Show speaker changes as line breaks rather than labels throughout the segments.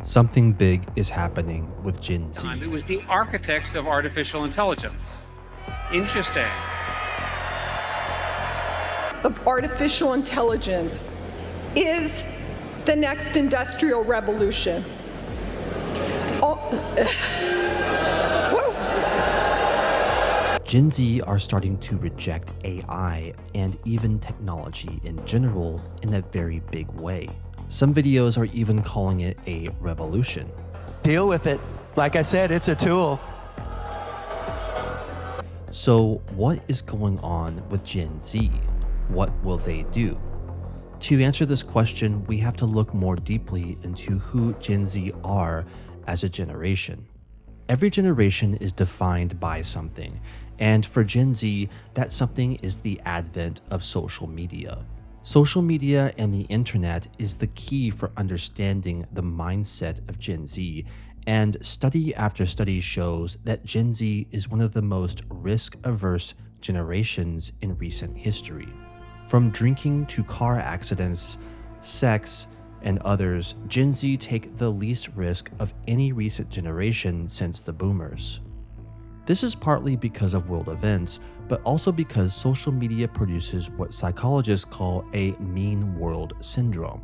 Something big is happening with Gen Z.
It was the architects of artificial intelligence. Interesting.
Artificial intelligence is the next industrial revolution.
Gen Z are starting to reject AI and even technology in general in a very big way. Some videos are even calling it a revolution.
Deal with it. Like I said, it's a tool.
So what is going on with Gen Z? What will they do? To answer this question, we have to look more deeply into who Gen Z are as a generation. Every generation is defined by something, and for Gen Z, that something is the advent of social media. Social media and the internet is the key for understanding the mindset of Gen Z, and study after study shows that Gen Z is one of the most risk-averse generations in recent history. From drinking to car accidents, sex, and others, Gen Z take the least risk of any recent generation since the boomers. This is partly because of world events, but also because social media produces what psychologists call a mean world syndrome,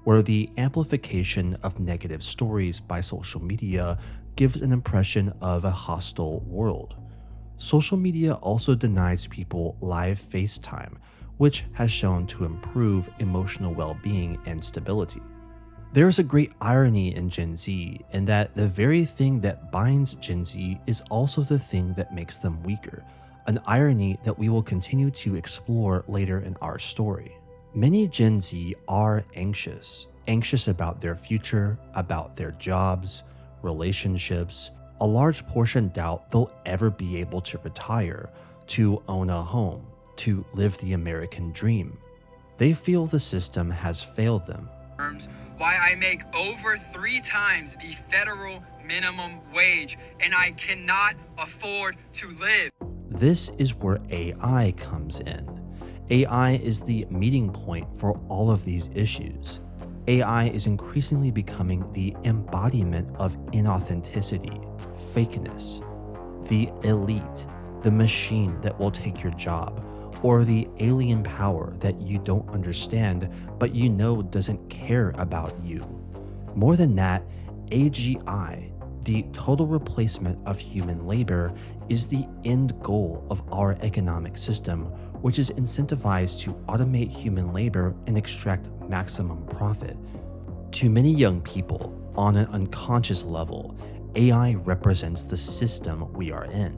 where the amplification of negative stories by social media gives an impression of a hostile world. Social media also denies people live FaceTime, which has shown to improve emotional well-being and stability. There is a great irony in Gen Z in that the very thing that binds Gen Z is also the thing that makes them weaker, an irony that we will continue to explore later in our story. Many Gen Z are anxious about their future, about their jobs, relationships. A large portion doubt they'll ever be able to retire, to own a home, to live the American dream. They feel the system has failed them.
Why I make over 3 times the federal minimum wage and I cannot afford to live.
This is where AI comes in. AI is the meeting point for all of these issues. AI is increasingly becoming the embodiment of inauthenticity, fakeness, the elite, the machine that will take your job, or the alien power that you don't understand but you know doesn't care about you. More than that, AGI, the total replacement of human labor, is the end goal of our economic system, which is incentivized to automate human labor and extract maximum profit. To many young people, on an unconscious level, AI represents the system we are in.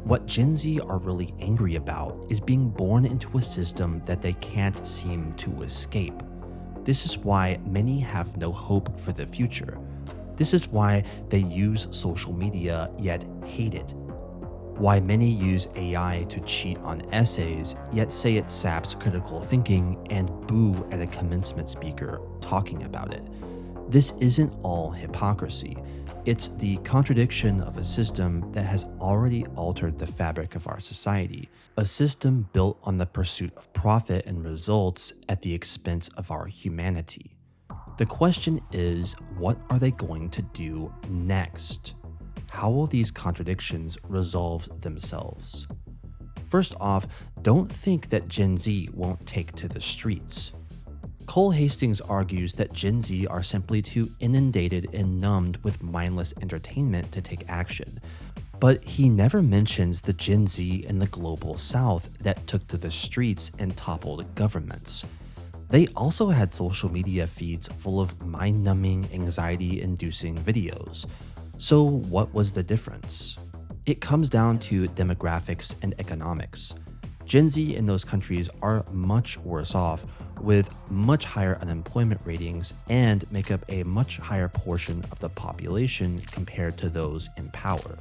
What Gen Z are really angry about is being born into a system that they can't seem to escape. This is why many have no hope for the future. This is why they use social media yet hate it. Why many use AI to cheat on essays yet say it saps critical thinking and boo at a commencement speaker talking about it. This isn't all hypocrisy. It's the contradiction of a system that has already altered the fabric of our society, a system built on the pursuit of profit and results at the expense of our humanity. The question is, what are they going to do next? How will these contradictions resolve themselves? First off, don't think that Gen Z won't take to the streets. Cole Hastings argues that Gen Z are simply too inundated and numbed with mindless entertainment to take action, but he never mentions the Gen Z in the global south that took to the streets and toppled governments. They also had social media feeds full of mind-numbing, anxiety-inducing videos. So what was the difference? It comes down to demographics and economics. Gen Z in those countries are much worse off, with much higher unemployment ratings and make up a much higher portion of the population compared to those in power.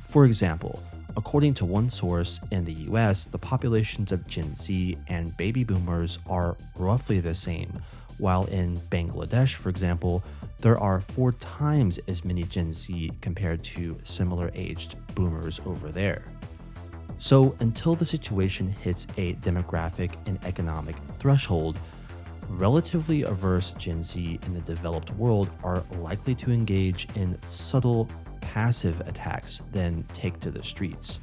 For example, according to one source, in the US, the populations of Gen Z and baby boomers are roughly the same, while in Bangladesh, for example, there are 4 times as many Gen Z compared to similar aged boomers over there. So until the situation hits a demographic and economic threshold, relatively averse Gen Z in the developed world are likely to engage in subtle, passive attacks than take to the streets.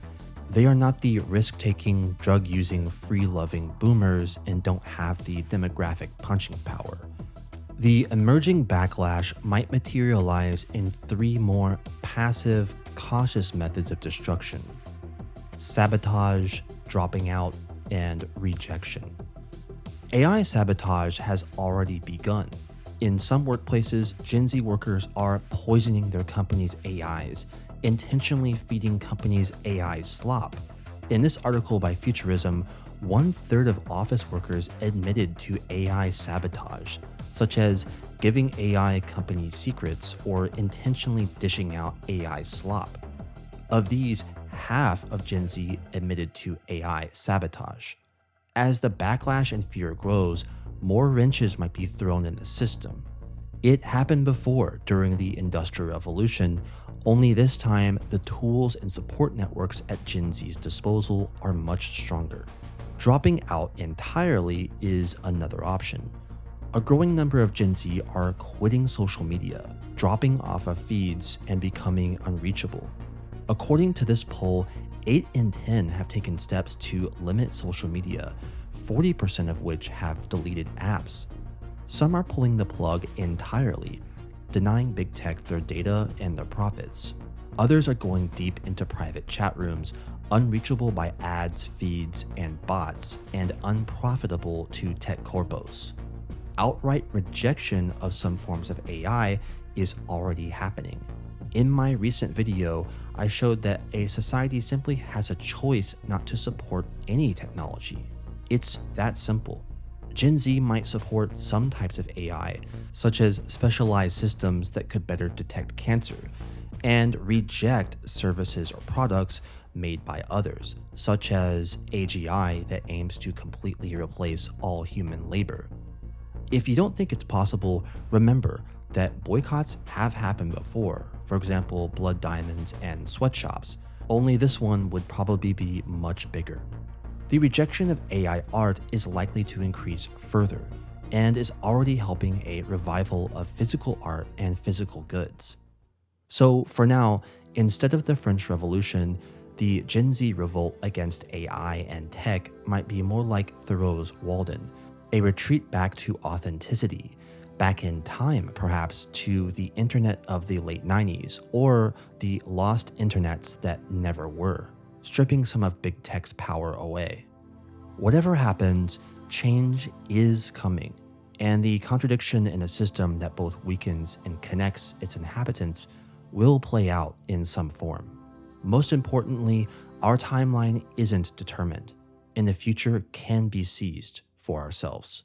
They are not the risk-taking, drug-using, free-loving boomers and don't have the demographic punching power. The emerging backlash might materialize in three more passive, cautious methods of destruction: sabotage, dropping out, and rejection. AI sabotage has already begun. In some workplaces, Gen Z workers are poisoning their company's AIs, intentionally feeding companies AI slop. In this article by Futurism, 1/3 of office workers admitted to AI sabotage, such as giving AI companies secrets or intentionally dishing out AI slop. Of these, half of Gen Z admitted to AI sabotage. As the backlash and fear grows, more wrenches might be thrown in the system. It happened before during the Industrial Revolution, only this time the tools and support networks at Gen Z's disposal are much stronger. Dropping out entirely is another option. A growing number of Gen Z are quitting social media, dropping off of feeds, and becoming unreachable. According to this poll, 8 in 10 have taken steps to limit social media, 40% of which have deleted apps. Some are pulling the plug entirely, denying big tech their data and their profits. Others are going deep into private chat rooms, unreachable by ads, feeds, and bots, and unprofitable to tech corpos. Outright rejection of some forms of AI is already happening. In my recent video, I showed that a society simply has a choice not to support any technology. It's that simple. Gen Z might support some types of AI, such as specialized systems that could better detect cancer, and reject services or products made by others, such as AGI that aims to completely replace all human labor. If you don't think it's possible, remember that boycotts have happened before, for example, blood diamonds and sweatshops, only this one would probably be much bigger. The rejection of AI art is likely to increase further, and is already helping a revival of physical art and physical goods. So for now, instead of the French Revolution, the Gen Z revolt against AI and tech might be more like Thoreau's Walden, a retreat back to authenticity, back in time perhaps to the internet of the late 90s or the lost internets that never were, stripping some of big tech's power away. Whatever happens, change is coming, and the contradiction in a system that both weakens and connects its inhabitants will play out in some form. Most importantly, our timeline isn't determined, and the future can be seized for ourselves.